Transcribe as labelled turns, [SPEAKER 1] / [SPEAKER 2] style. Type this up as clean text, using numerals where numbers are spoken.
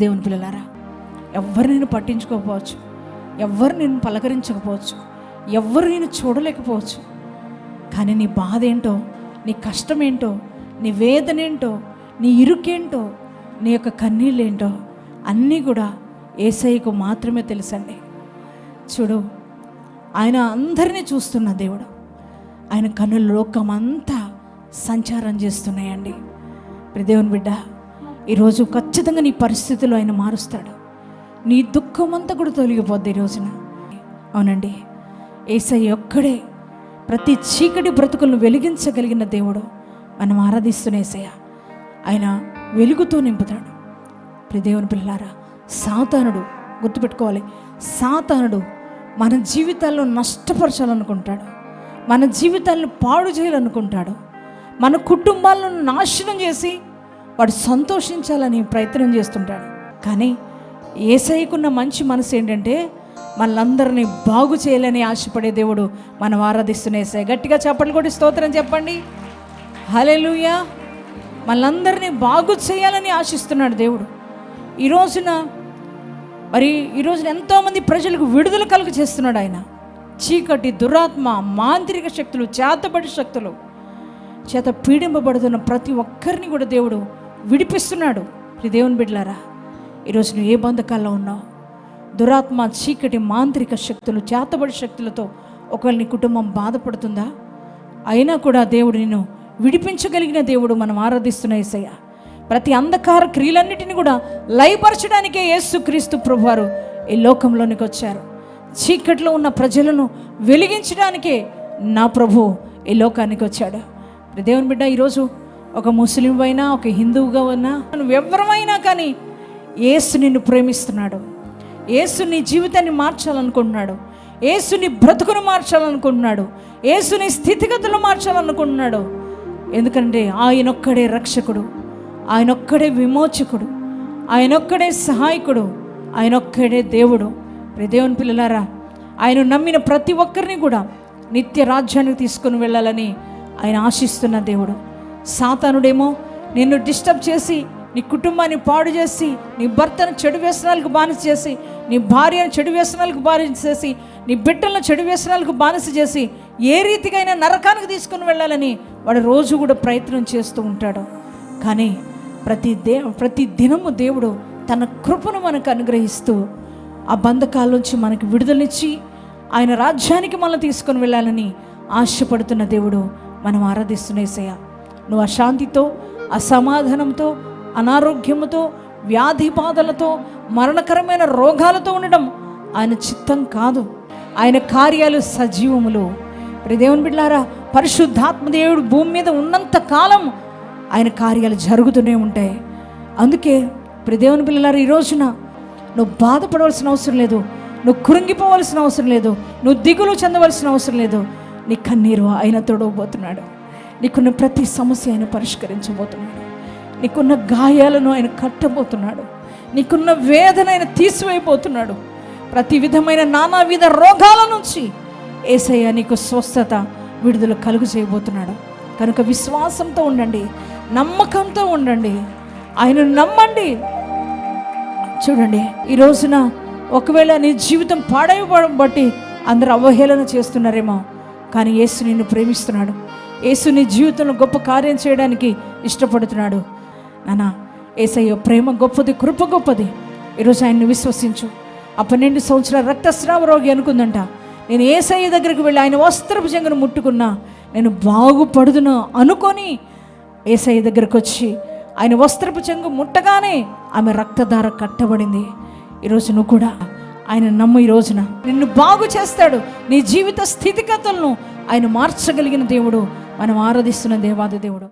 [SPEAKER 1] దేవుని పిల్లలారా, ఎవ్వరు నేను పట్టించుకోకపోవచ్చు, ఎవ్వరు నేను పలకరించకపోవచ్చు, ఎవ్వరు నేను చూడలేకపోవచ్చు, కానీ నీ బాధ ఏంటో, నీ కష్టం ఏంటో, నీ వేదన ఏంటో, నీ ఇరుకేంటో, నీ యొక్క కన్నీళ్ళేంటో అన్నీ కూడా యేసయ్యకు మాత్రమే తెలుసండి. చూడు, ఆయన అందరినీ చూస్తున్న దేవుడు. ఆయన కన్నుల లోకమంతా సంచారం చేస్తున్నాయండి. దేవుని బిడ్డ, ఈరోజు ఖచ్చితంగా నీ పరిస్థితులు ఆయన మారుస్తాడు. నీ దుఃఖం అంతా కూడా తొలగిపోద్ది ఈ రోజున. అవునండి, యేసయ్య ఒక్కడే ప్రతి చీకటి బ్రతుకులను వెలిగించగలిగిన దేవుడు. మనం ఆరాధిస్తున్న యేసయ్య ఆయన వెలుగుతో నింపుతాడు. దేవుని పిల్లలారా, సాతానుడు గుర్తుపెట్టుకోవాలి, సాతానుడు మన జీవితాల్లో నష్టపరచాలనుకుంటాడు, మన జీవితాలను పాడు చేయాలనుకుంటాడు, మన కుటుంబాలను నాశనం చేసి వాడు సంతోషించాలని ప్రయత్నం చేస్తుంటాడు. కానీ యేసయ్యకున్న మంచి మనసు ఏంటంటే మనలందరినీ బాగు చేయాలని ఆశపడే దేవుడు. మనం ఆరాధిస్తున్న యేసయ్య. గట్టిగా చప్పట్లు కొట్టి స్తోత్రం చెప్పండి. హల్లెలూయా. మనలందరినీ బాగు చేయాలని ఆశిస్తున్నాడు దేవుడు. ఈ రోజున ఎంతోమంది ప్రజలకు విడుదల కలుగు చేస్తున్నాడు ఆయన. చీకటి, దురాత్మ, మాంత్రిక శక్తులు, చేతబడి శక్తులు చేత పీడింపబడుతున్న ప్రతి ఒక్కరిని కూడా దేవుడు విడిపిస్తున్నాడు. దేవుని బిడ్డలారా, ఈరోజు నువ్వు ఏ బంధకాల్లో ఉన్నావు? దురాత్మ, చీకటి, మాంత్రిక శక్తులు, చేతబడి శక్తులతో ఒకవేళ నీ కుటుంబం బాధపడుతుందా? అయినా కూడా దేవుడు నిన్ను విడిపించగలిగిన దేవుడు. మనం ఆరాధిస్తున్న యేసయ్య ప్రతి అంధకార క్రియలన్నిటిని కూడా లయపరచడానికే యేసుక్రీస్తు ప్రభువారు ఈ లోకంలోనికి వచ్చారు. చీకట్లో ఉన్న ప్రజలను వెలిగించడానికే నా ప్రభు ఈ లోకానికి వచ్చాడు. దేవుని బిడ్డ, ఈరోజు ఒక ముస్లిం అయినా, ఒక హిందువుగా ఉన్నా, నువ్వెవరమైనా కానీ యేసు నిన్ను ప్రేమిస్తున్నాడు. యేసు నీ జీవితాన్ని మార్చాలనుకుంటున్నాడు. యేసు నీ బ్రతుకును మార్చాలనుకుంటున్నాడు. యేసు నీ స్థితిగతులు మార్చాలనుకుంటున్నాడు. ఎందుకంటే ఆయనొక్కడే రక్షకుడు, ఆయనొక్కడే విమోచకుడు, ఆయనొక్కడే సహాయకుడు, ఆయనొక్కడే దేవుడు. దేవుని పిల్లలారా, ఆయన నమ్మిన ప్రతి ఒక్కరిని కూడా నిత్య రాజ్యానికి తీసుకుని వెళ్ళాలని ఆయన ఆశిస్తున్న దేవుడు. సాతానుడేమో నిన్ను డిస్టర్బ్ చేసి, నీ కుటుంబాన్ని పాడు చేసి, నీ భర్తను చెడు వ్యసనాలకు బానిస చేసి, నీ భార్యను చెడు వ్యసనాలకు బానిస చేసి, నీ బిడ్డలను చెడు వ్యసనాలకు బానిస చేసి ఏ రీతిగా అయినా నరకానికి తీసుకుని వెళ్ళాలని వాడు రోజు కూడా ప్రయత్నం చేస్తూ ఉంటాడు. కానీ ప్రతి దినము దేవుడు తన కృపను మనకు అనుగ్రహిస్తూ ఆ బంధకాల నుంచి మనకు విడుదలనిచ్చి ఆయన రాజ్యానికి మనల్ని తీసుకొని వెళ్ళాలని ఆశపడుతున్న దేవుడు. మనం ఆరాధిస్తున్న యేసయ్య. నువ్వు అశాంతితో, అసమాధానంతో, అనారోగ్యముతో, వ్యాధి బాధలతో, మరణకరమైన రోగాలతో ఉండడం ఆయన చిత్తం కాదు. ఆయన కార్యాలు సజీవములు. దేవుని బిడ్డలారా, పరిశుద్ధాత్మ దేవుడు భూమి మీద ఉన్నంత కాలం ఆయన కార్యాలు జరుగుతూనే ఉంటాయి. అందుకే దేవుని పిల్లలారా, ఈ రోజున నువ్వు బాధపడవలసిన అవసరం లేదు, నువ్వు కృంగిపోవలసిన అవసరం లేదు, నువ్వు దిగులు చెందవలసిన అవసరం లేదు. నీ కన్నీరు ఆయన తొడవబోతున్నాడు. నీకున్న ప్రతి సమస్య ఆయన పరిష్కరించబోతున్నాడు. నీకున్న గాయాలను ఆయన కట్టబోతున్నాడు. నీకున్న వేదన ఆయన తీసివేయబోతున్నాడు. ప్రతి విధమైన నానావిధ రోగాల నుంచి యేసయ్య నీకు స్వస్థత, విడుదల కలుగు చేయబోతున్నాడు. కనుక విశ్వాసంతో ఉండండి, నమ్మకంతో ఉండండి, ఆయన నమ్మండి. చూడండి, ఈ రోజున ఒకవేళ నీ జీవితం పాడైపోవడం బట్టి అందరూ అవహేళన చేస్తున్నారేమో, కానీ యేసు నిన్ను ప్రేమిస్తున్నాడు. యేసు నీ జీవితంలో గొప్ప కార్యం చేయడానికి ఇష్టపడుతున్నాడు. నానా, యేసయ్య ప్రేమ గొప్పది, కృప గొప్పది. ఈరోజు ఆయన్ని విశ్వసించు. ఆ 12 సంవత్సరాల రక్తస్రావ రోగి అనుకుందంట, నేను యేసయ్య దగ్గరికి వెళ్ళి ఆయన వస్త్రపు చెంగును ముట్టుకున్నా నేను బాగుపడుదును అనుకొని యేసయ్య దగ్గరికి వచ్చి ఆయన వస్త్రపు చెంగు ముట్టగానే ఆమె రక్తధార కట్టబడింది. ఈరోజు నువ్వు కూడా ఆయన నమ్ము. ఈ రోజున నిన్ను బాగు చేస్తాడు. నీ జీవిత స్థితిగతులను ఆయన మార్చగలిగిన దేవుడు. మనం ఆరాధిస్తున్న దేవాది దేవుడు.